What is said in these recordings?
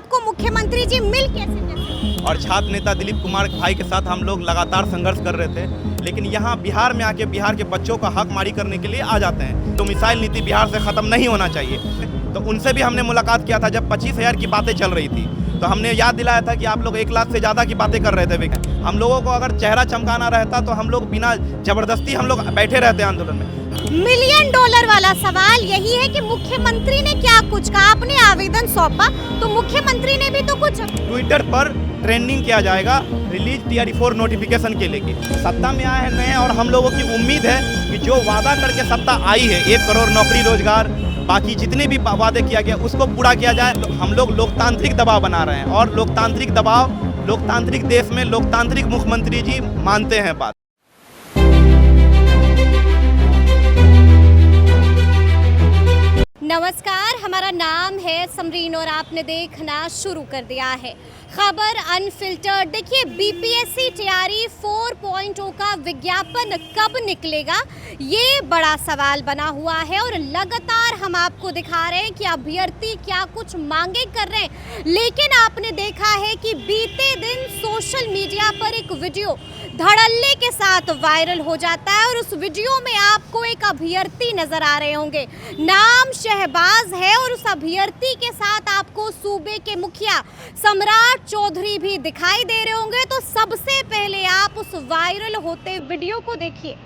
आपको मुख्यमंत्री जी मिल कैसे? और छात्र नेता दिलीप कुमार भाई के साथ हम लोग लगातार संघर्ष कर रहे थे, लेकिन यहाँ बिहार में आके बिहार के बच्चों का हक मारी करने के लिए आ जाते हैं। तो मिसाइल नीति बिहार से ख़त्म नहीं होना चाहिए। तो उनसे भी हमने मुलाकात किया था जब 25,000 की बातें चल रही थी, तो हमने याद दिलाया था कि आप लोग 1 लाख से ज़्यादा की बातें कर रहे थे। हम लोगों को अगर चेहरा चमकाना रहता तो हम लोग बिना ज़बरदस्ती हम लोग बैठे रहते आंदोलन में। $1 मिलियन वाला सवाल यही है कि मुख्यमंत्री ने क्या कुछ कहा? आपने आवेदन सौंपा तो मुख्यमंत्री ने भी तो कुछ ट्विटर पर ट्रेंडिंग किया जाएगा रिलीज TRE-4 नोटिफिकेशन के लेके। सत्ता में आए हैं और हम लोगों की उम्मीद है कि जो वादा करके सत्ता आई है 1 करोड़ नौकरी रोजगार, बाकी जितने भी वादे किया गया उसको पूरा किया जाए। तो हम लोग लोकतांत्रिक दबाव बना रहे हैं और लोकतांत्रिक दबाव, लोकतांत्रिक देश में लोकतांत्रिक मुख्यमंत्री जी मानते हैं बात। नमस्कार, हमारा नाम है समरीन और आपने देखना शुरू कर दिया है खबर अनफिल्टर्ड। देखिए, BPSC TRE 4.0 का विज्ञापन कब निकलेगा, ये बड़ा सवाल बना हुआ है और लगातार हम आपको दिखा रहे हैं कि अभ्यर्थी क्या कुछ मांगे कर रहे हैं। लेकिन आपने देखा है कि बीते दिन सोशल मीडिया पर एक वीडियो धड़ल्ले के साथ वायरल हो जाता है और उस वीडियो में आपको एक अभ्यर्थी नजर आ रहे होंगे, नाम शहबाज है और उस अभ्यर्थी के साथ आपको सूबे के मुखिया सम्राट चौधरी भी दिखाई दे रहे होंगे। तो सबसे पहले आप उस वायरल होते वीडियो को देखिए।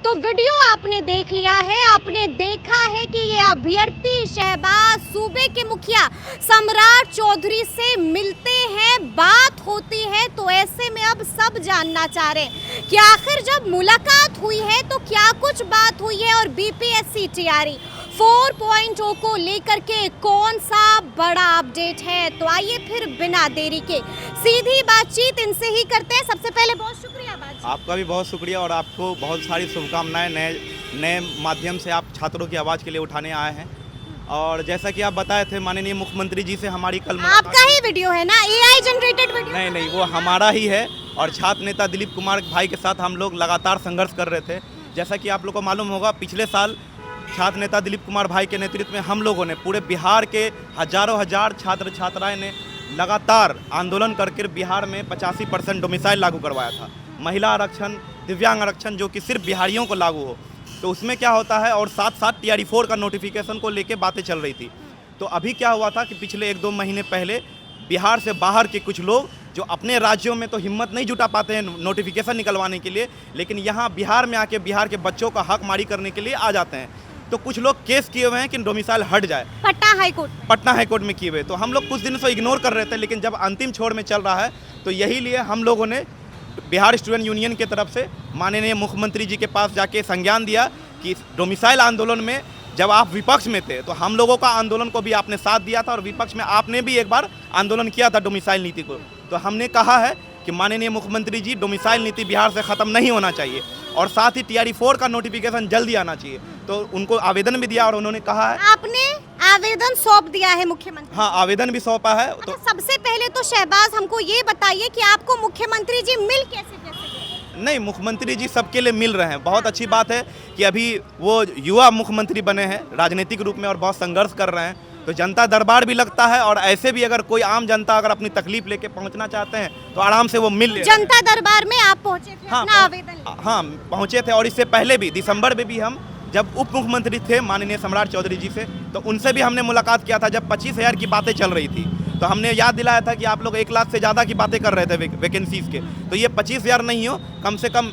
तो वीडियो आपने देख लिया है, आपने देखा है कि ये अभ्यर्थी शहबाज सूबे के मुखिया सम्राट चौधरी से मिलते हैं, बात होती है। तो ऐसे में अब सब जानना चाह रहे हैं कि आखिर जब मुलाकात हुई है तो क्या कुछ बात हुई है और BPSC TRE 4.0 को लेकर के कौन सा बड़ा अपडेट है। तो आइए फिर बिना देरी के सीधी बातचीत इनसे ही करते हैं। सबसे पहले बहुत शुक्रिया बातचीत। आपका भी बहुत शुक्रिया और आपको बहुत सारी शुभकामनाएं। नए माध्यम से आप छात्रों की आवाज़ के लिए उठाने आए हैं। और जैसा कि आप बताए थे माननीय मुख्यमंत्री जी से हमारी कल आपका ही वीडियो है ना, AI जनरेटेड वीडियो? नहीं, वो हमारा ही है। और छात्र नेता दिलीप कुमार भाई के साथ हम लोग लगातार संघर्ष कर रहे थे। जैसा कि आप लोग को मालूम होगा, पिछले साल छात्र नेता दिलीप कुमार भाई के नेतृत्व में हम लोगों ने पूरे बिहार के हजारों हजार छात्र छात्राएं ने लगातार आंदोलन करके बिहार में 85% डोमिसाइल लागू करवाया था। महिला आरक्षण, दिव्यांग आरक्षण जो कि सिर्फ बिहारियों को लागू हो, तो उसमें क्या होता है। और साथ साथ TRE-4 का नोटिफिकेशन को लेके बातें चल रही थी। तो अभी क्या हुआ था कि पिछले 1-2 महीने पहले बिहार से बाहर के कुछ लोग जो अपने राज्यों में तो हिम्मत नहीं जुटा पाते हैं नोटिफिकेशन निकलवाने के लिए, लेकिन यहाँ बिहार में आके बिहार के बच्चों का हक मारी करने के लिए आ जाते हैं। तो कुछ लोग केस किए हुए हैं कि डोमिसाइल हट जाए, पटना हाईकोर्ट में किए हुए। तो हम लोग कुछ दिन से इग्नोर कर रहे थे, लेकिन जब अंतिम छोर में चल रहा है तो यही लिए हम लोगों ने बिहार स्टूडेंट यूनियन की तरफ से माननीय मुख्यमंत्री जी के पास जाके संज्ञान दिया कि डोमिसाइल आंदोलन में जब आप विपक्ष में थे तो हम लोगों का आंदोलन को भी आपने साथ दिया था और विपक्ष में आपने भी एक बार आंदोलन किया था डोमिसाइल नीति को। तो हमने कहा है कि माननीय मुख्यमंत्री जी, डोमिसाइल नीति बिहार से ख़त्म नहीं होना चाहिए और साथ ही TRE-4 का नोटिफिकेशन जल्दी आना चाहिए। तो उनको आवेदन भी दिया और उन्होंने कहा है। आपने आवेदन सौंप दिया है मुख्यमंत्री? हाँ, आवेदन भी सौंपा है। तो सबसे पहले तो शहबाज हमको ये बताइए कि आपको मुख्यमंत्री जी मिल कैसे गए? नहीं, मुख्यमंत्री जी सबके लिए मिल रहे हैं। बहुत अच्छी बात है कि अभी वो युवा मुख्यमंत्री बने हैं राजनीतिक रूप में और बहुत संघर्ष कर रहे हैं। तो जनता दरबार भी लगता है और ऐसे भी अगर कोई आम जनता अगर अपनी तकलीफ लेके पहुंचना चाहते हैं तो आराम से वो मिल ले। जनता दरबार में आप पहुंचे थे? हाँ, अपना आवेदन? हाँ, पहुंचे थे। और इससे पहले भी दिसंबर में भी हम जब उप मुख्यमंत्री थे माननीय सम्राट चौधरी जी से, तो उनसे भी हमने मुलाकात किया था जब 25,000 की बातें चल रही थी। तो हमने याद दिलाया था कि आप लोग 1 लाख से ज़्यादा की बातें कर रहे थे वैकेंसीज़ के, तो ये 25,000 नहीं हो, कम से कम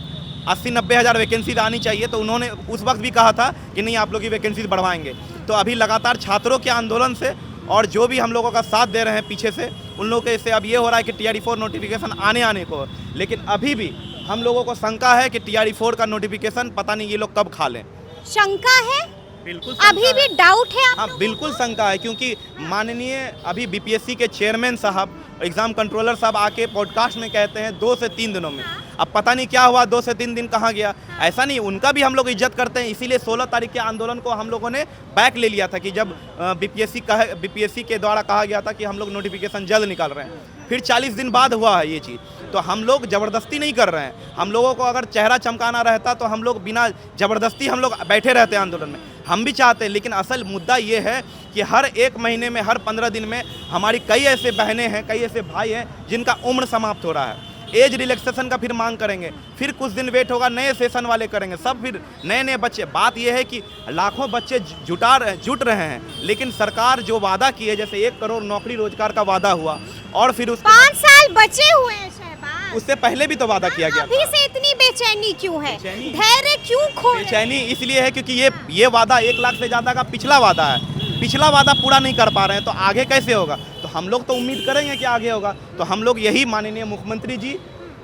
80-90 हज़ार वैकेंसीज आनी चाहिए। तो उन्होंने उस वक्त भी कहा था कि नहीं, आप लोग की वैकेंसीज बढ़वाएंगे। तो अभी लगातार छात्रों के आंदोलन से और जो भी हम लोगों का साथ दे रहे हैं पीछे से, उन लोगों के इससे अब ये हो रहा है कि TRE-4 नोटिफिकेशन आने को। लेकिन अभी भी हम लोगों को शंका है कि TRE-4 का नोटिफिकेशन पता नहीं ये लोग कब खा लें। शंका है? बिल्कुल अभी भी डाउट है? हाँ, बिल्कुल शंका है, क्योंकि माननीय अभी BPSC के चेयरमैन साहब, एग्जाम कंट्रोलर साहब आके पॉडकास्ट में कहते हैं 2 से 3 दिनों में। अब पता नहीं क्या हुआ, 2 से 3 दिन कहाँ गया। ऐसा नहीं, उनका भी हम लोग इज्जत करते हैं, इसीलिए 16 तारीख के आंदोलन को हम लोगों ने बैक ले लिया था कि जब बीपीएससी के द्वारा कहा गया था कि हम लोग नोटिफिकेशन जल्द निकाल रहे हैं। फिर 40 दिन बाद हुआ है ये चीज़, तो हम लोग ज़बरदस्ती नहीं कर रहे हैं। हम लोगों को अगर चेहरा चमकाना रहता तो हम लोग बिना ज़बरदस्ती हम लोग बैठे रहते हैं आंदोलन में। हम भी चाहते हैं, लेकिन असल मुद्दा ये है कि हर 1 महीने में, हर 15 दिन में हमारी कई ऐसे बहनें हैं, कई ऐसे भाई हैं जिनका उम्र समाप्त हो रहा है। एज रिलैक्सेशन का फिर मांग करेंगे, फिर कुछ दिन वेट होगा, नए सेशन वाले करेंगे, सब फिर नए बच्चे। बात यह है कि लाखों बच्चे जुट रहे हैं, लेकिन सरकार जो वादा की है, जैसे 1 करोड़ नौकरी रोजगार का वादा हुआ, और फिर उस 5 साल बचे हुए हैं शहबाज, उससे पहले भी तो वादा किया गया। अभी से इतनी बेचैनी क्यों है, धैर्य क्यों खो रहे हैं? बेचैनी इसलिए है क्योंकि ये वादा 1 लाख से ज़्यादा का पिछला वादा है, पिछला वादा पूरा नहीं कर पा रहे हैं, तो आगे कैसे होगा? तो हम लोग तो उम्मीद करेंगे कि आगे होगा। तो हम लोग यही माननीय मुख्यमंत्री जी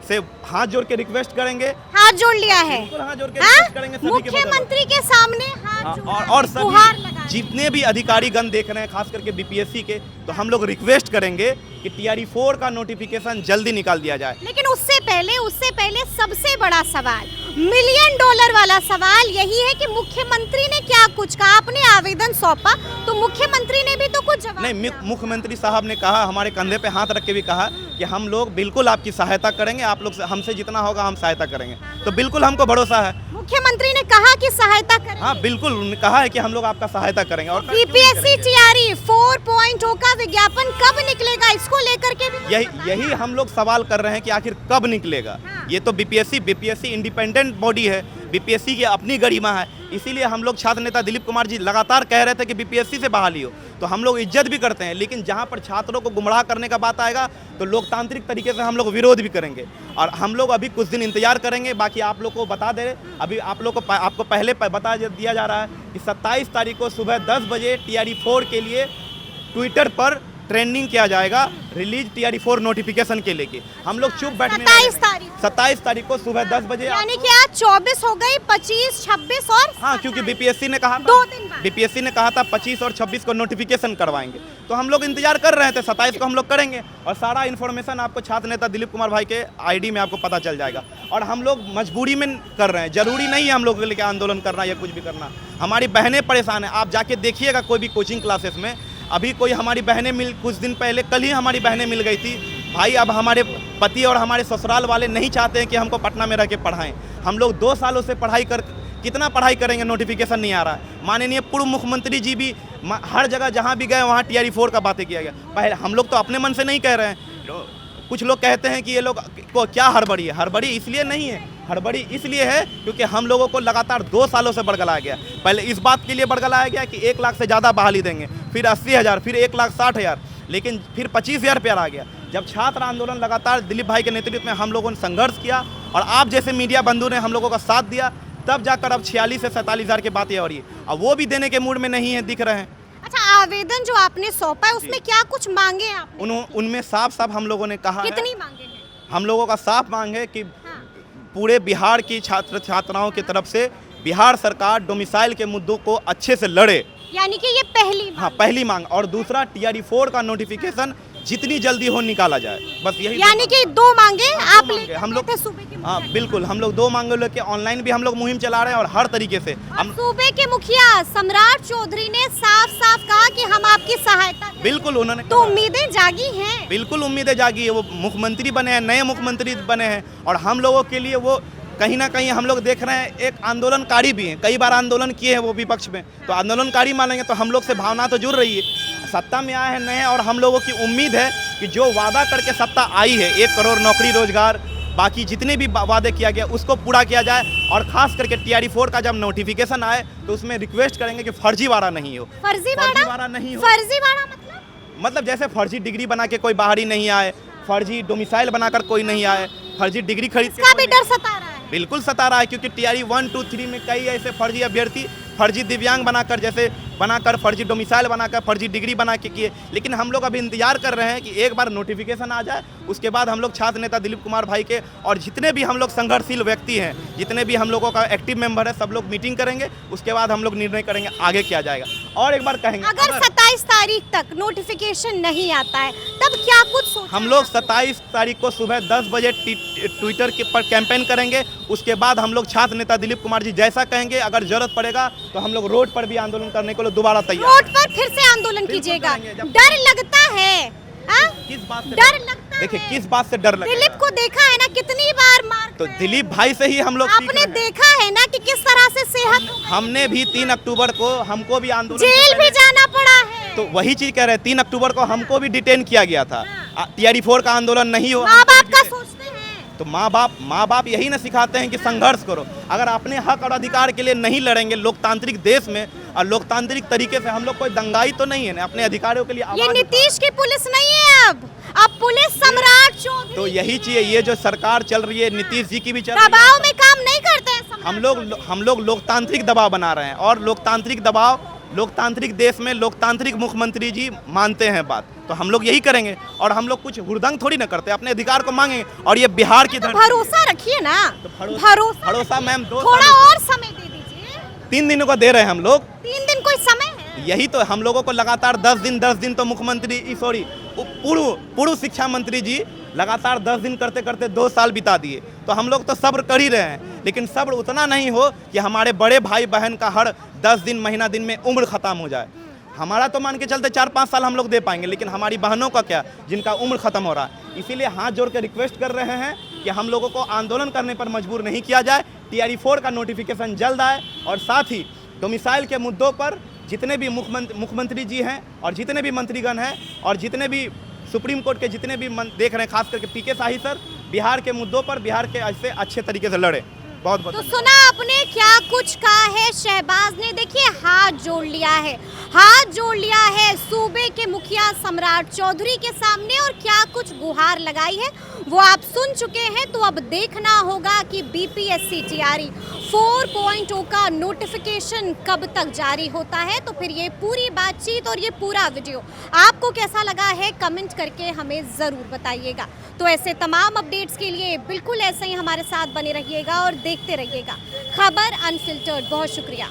से हाथ जोड़ के रिक्वेस्ट करेंगे। हाथ जोड़ लिया है, हाथ जोड़ के रिक्वेस्ट करेंगे सभी के मुख्यमंत्री के सामने हाथ जोड़ और सभी जितने भी अधिकारी गण देख रहे हैं, खास करके बीपीएससी के, तो हम लोग रिक्वेस्ट करेंगे कि TRE 4 का नोटिफिकेशन जल्दी निकाल दिया जाए। लेकिन उससे पहले सबसे बड़ा सवाल, $1 मिलियन वाला सवाल यही है कि मुख्यमंत्री ने क्या कुछ कहा? आपने आवेदन सौंपा तो मुख्यमंत्री ने भी तो कुछ जवाब नहीं, मुख्यमंत्री साहब ने कहा, हमारे कंधे पे हाथ रख के भी कहा कि हम लोग बिल्कुल आपकी सहायता करेंगे, आप लोग हमसे जितना होगा हम सहायता करेंगे। तो बिल्कुल हमको भरोसा है। मुख्यमंत्री ने कहा कि सहायता करेंगे। हाँ बिल्कुल, उन्होंने कहा है कि हम लोग आपका सहायता करेंगे। और बीपीएससी TRE 4.0 का विज्ञापन कब निकलेगा, इसको लेकर के भी यही हम लोग सवाल कर रहे हैं कि आखिर कब निकलेगा। ये तो बीपीएससी इंडिपेंडेंट बॉडी है, बीपीएससी की अपनी गरिमा है, इसीलिए हम लोग छात्र नेता दिलीप कुमार जी लगातार कह रहे थे कि बीपीएससी से बहाली हो। तो हम लोग इज्जत भी करते हैं, लेकिन जहां पर छात्रों को गुमराह करने का बात आएगा तो लोकतांत्रिक तरीके से हम लोग विरोध भी करेंगे। और हम लोग अभी कुछ दिन इंतजार करेंगे। बाकी आप लोग को बता दे, अभी आपको पहले बता दिया जा रहा है कि 27 तारीख को सुबह 10 बजे TRE 4 के लिए ट्विटर पर ट्रेंडिंग किया जाएगा, रिलीज TRE 4 नोटिफिकेशन के लेके। हम लोग चुप बैठने 27 तारीख को सुबह 10 बजे, यानी कि आज 24 हो गई, 25, 26 और हाँ, क्योंकि बीपीएससी ने कहा 2 दिन बाद, बीपीएससी ने कहा था 25 और 26 को नोटिफिकेशन करवाएंगे। तो हम लोग इंतजार कर रहे थे, 27 को हम लोग करेंगे और सारा इन्फॉर्मेशन आपको छात्र नेता दिलीप कुमार भाई के ID में आपको पता चल जाएगा। और हम लोग मजबूरी में कर रहे हैं, जरूरी नहीं है हम लोग के लिए आंदोलन करना या कुछ भी करना। हमारी बहनें परेशान हैं, आप जाके देखिएगा कोई भी कोचिंग क्लासेस में, अभी कोई हमारी बहनें कुछ दिन पहले, कल ही हमारी बहनें मिल गई थी। भाई अब हमारे पति और हमारे ससुराल वाले नहीं चाहते हैं कि हमको पटना में रह के पढ़ाएं। हम लोग 2 सालों से कितना पढ़ाई करेंगे, नोटिफिकेशन नहीं आ रहा है। माननीय पूर्व मुख्यमंत्री जी भी हर जगह जहां भी गए वहां TRE 4 का बातें किया गया। पहले हम लोग तो अपने मन से नहीं कह रहे हैं, कुछ लोग कहते हैं कि ये लोग को क्या हड़बड़ी है। हड़बड़ी इसलिए नहीं है, हड़बड़ी इसलिए है क्योंकि हम लोगों को लगातार 2 सालों से बरगलाया गया। पहले इस बात के लिए बरगलाया गया कि 1 लाख से ज़्यादा बहाली देंगे, फिर 80,000, फिर 1,60,000, लेकिन फिर 25,000 पे आ गया। जब छात्र आंदोलन लगातार दिलीप भाई के नेतृत्व में हम लोगों ने संघर्ष किया और आप जैसे मीडिया बंधु ने हम लोगों का साथ दिया, तब जाकर अब 46 से 47,000 की बातें हो रही है। अब वो भी देने के मूड में नहीं है, दिख रहे हैं। अच्छा, आवेदन जो आपने सौंपा है उसमें क्या कुछ मांगे आपने? उनमें साफ हम लोगों ने कहा, कितनी मांगे हैं? हम लोगों का साफ मांग है कि पूरे बिहार की छात्राओं की तरफ से बिहार सरकार डोमिसाइल के मुद्दों को अच्छे से लड़े, यानी कि ये पहली मांग। हाँ, पहली मांग। और दूसरा TRE 4 का नोटिफिकेशन जितनी जल्दी हो निकाला जाए, बस यही। यानी कि 2 मांगे आप लेके हम लोग सूबे के, हाँ बिल्कुल, हम लोग 2 मांगे लेके ऑनलाइन भी हम लोग मुहिम चला रहे हैं और हर तरीके से हम। सूबे के मुखिया सम्राट चौधरी ने साफ कहा कि हम आपकी सहायता करेंगे। बिल्कुल, उन्होंने तो उम्मीदें जागी हैं। बिल्कुल उम्मीदें जागी है। वो मुख्यमंत्री बने हैं, नए मुख्यमंत्री बने हैं, और हम लोगों के लिए वो कहीं ना कहीं हम लोग देख रहे हैं एक आंदोलनकारी भी हैं। कई बार आंदोलन किए हैं वो विपक्ष में, तो आंदोलनकारी मानेंगे तो हम लोग से भावना तो जुड़ रही है। सत्ता में आए हैं नए, और हम लोगों की उम्मीद है कि जो वादा करके सत्ता आई है, 1 करोड़ नौकरी रोजगार, बाकी जितने भी वादे किया गया उसको पूरा किया जाए। और खास करके TRE 4 का जब नोटिफिकेशन आए तो उसमें रिक्वेस्ट करेंगे कि फर्जीवाड़ा नहीं हो। फर्जीवाड़ा नहीं हो, फर्जीवाड़ा मतलब जैसे फर्जी डिग्री बना के कोई बाहरी नहीं आए, फर्जी डोमिसाइल बनाकर कोई नहीं आए, फर्जी डिग्री खरीद के भी डर सता रहा है। बिल्कुल सता रहा है, क्योंकि TRE 1, 2, 3 में कई ऐसे फर्जी अभ्यर्थी फर्जी दिव्यांग बनाकर, जैसे बनाकर, फर्जी डोमिसाइल बनाकर, फर्जी डिग्री बना के किए। लेकिन हम लोग अभी इंतजार कर रहे हैं कि एक बार नोटिफिकेशन आ जाए, उसके बाद हम लोग छात्र नेता दिलीप कुमार भाई के और जितने भी हम लोग संघर्षशील व्यक्ति हैं, जितने भी हम लोगों का एक्टिव मेंबर है, सब लोग मीटिंग करेंगे। उसके बाद हम लोग निर्णय करेंगे आगे क्या जाएगा। और एक बार कहेंगे, अगर 27 तारीख तक नोटिफिकेशन नहीं आता है तब क्या कुछ सोचा हम लोग 27 तारीख को सुबह 10 बजे ट्विटर के पर कैंपेन करेंगे। उसके बाद हम लोग छात्र नेता दिलीप कुमार जी जैसा कहेंगे, अगर जरूरत पड़ेगा तो हम लोग रोड पर भी आंदोलन करने को दोबारा तैयार। रोड पर फिर से आंदोलन कीजिएगा? करेंगे, जब- डर लगता है? हाँ? किस बात से डर लगता देखिए है? किस बात से डर लगता दिलीप को देखा है ना कितनी बार मार, तो दिलीप भाई से ही हम लोग सीख आपने रहे हैं। देखा है ना कि किस तरह से सेहत, हमने भी 3 अक्टूबर को हमको भी आंदोलन से जेल भी पहले- जाना पड़ा है। तो वही चीज कह रहे हैं, 3 अक्टूबर को हमको भी डिटेन किया गया था। TRE 4 का आंदोलन नहीं हो, माँ बाप का सोचते हैं तो माँ बाप यही ना सिखाते हैं कि संघर्ष करो। अगर अपने हक और अधिकार के लिए नहीं लड़ेंगे लोकतांत्रिक देश में और लोकतांत्रिक तरीके से, हम लोग कोई दंगाई तो नहीं है ना, अपने अधिकारों के लिए ये आवाज नीतीश की पुलिस नहीं है, अब पुलिस सम्राट चौधरी तो यही चीज है। ये जो सरकार चल रही है, नीतीश जी की भी चल रही है, दबाव में काम नहीं करते हैं सम्राट हम लोग लोकतांत्रिक दबाव बना रहे हैं। और लोकतांत्रिक दबाव, लोकतांत्रिक देश में लोकतांत्रिक मुख्यमंत्री जी मानते हैं बात, तो हम लोग यही करेंगे। और हम लोग कुछ हुड़दंग थोड़ी ना करते, अपने अधिकार को मांगेंगे। और ये बिहार की तो धरती, भरोसा रखिए ना, तो भरोसा मैम 2 थोड़ा साल और समय दे दीजिए। 3 दिनों का दे रहे हैं हम लोग। 3 दिन कोई समय है? यही तो हम लोगों को लगातार 10 दिन तो मुख्यमंत्री पूर्व शिक्षा मंत्री जी लगातार 10 दिन करते करते 2 साल बिता दिए। तो हम लोग तो सब्र कर ही रहे हैं, लेकिन सब्र उतना नहीं हो कि हमारे बड़े भाई बहन का हर 10 दिन महीना दिन में उम्र खत्म हो जाए। हमारा तो मान के चलते 4-5 साल हम लोग दे पाएंगे, लेकिन हमारी बहनों का क्या, जिनका उम्र खत्म हो रहा है। इसीलिए हाथ जोड़ के रिक्वेस्ट कर रहे हैं कि हम लोगों को आंदोलन करने पर मजबूर नहीं किया जाए। TRE 4 का नोटिफिकेशन जल्द आए, और साथ ही डोमिसाइल के मुद्दों पर जितने भी मुख्यमंत्री जी हैं और जितने भी मंत्रीगण हैं और जितने भी सुप्रीम कोर्ट के जितने भी देख रहे हैं, खास करके PK शाही सर, बिहार के मुद्दों पर बिहार के ऐसे अच्छे तरीके से लड़े। बहुत बहुत तो सुना आपने क्या कुछ कहा है शहबाज ने। देखिए हाथ जोड़ लिया है सूबे के मुखिया सम्राट चौधरी के सामने, और क्या कुछ गुहार लगाई है वो आप सुन चुके हैं। तो अब देखना होगा कि BPSC TRE 4.0 का नोटिफिकेशन कब तक जारी होता है। तो फिर ये पूरी बातचीत और ये पूरा वीडियो आपको कैसा लगा है, कमेंट करके हमें ज़रूर बताइएगा। तो ऐसे तमाम अपडेट्स के लिए बिल्कुल ऐसे ही हमारे साथ बने रहिएगा और देखते रहिएगा खबर अनफिल्टर्ड। बहुत शुक्रिया।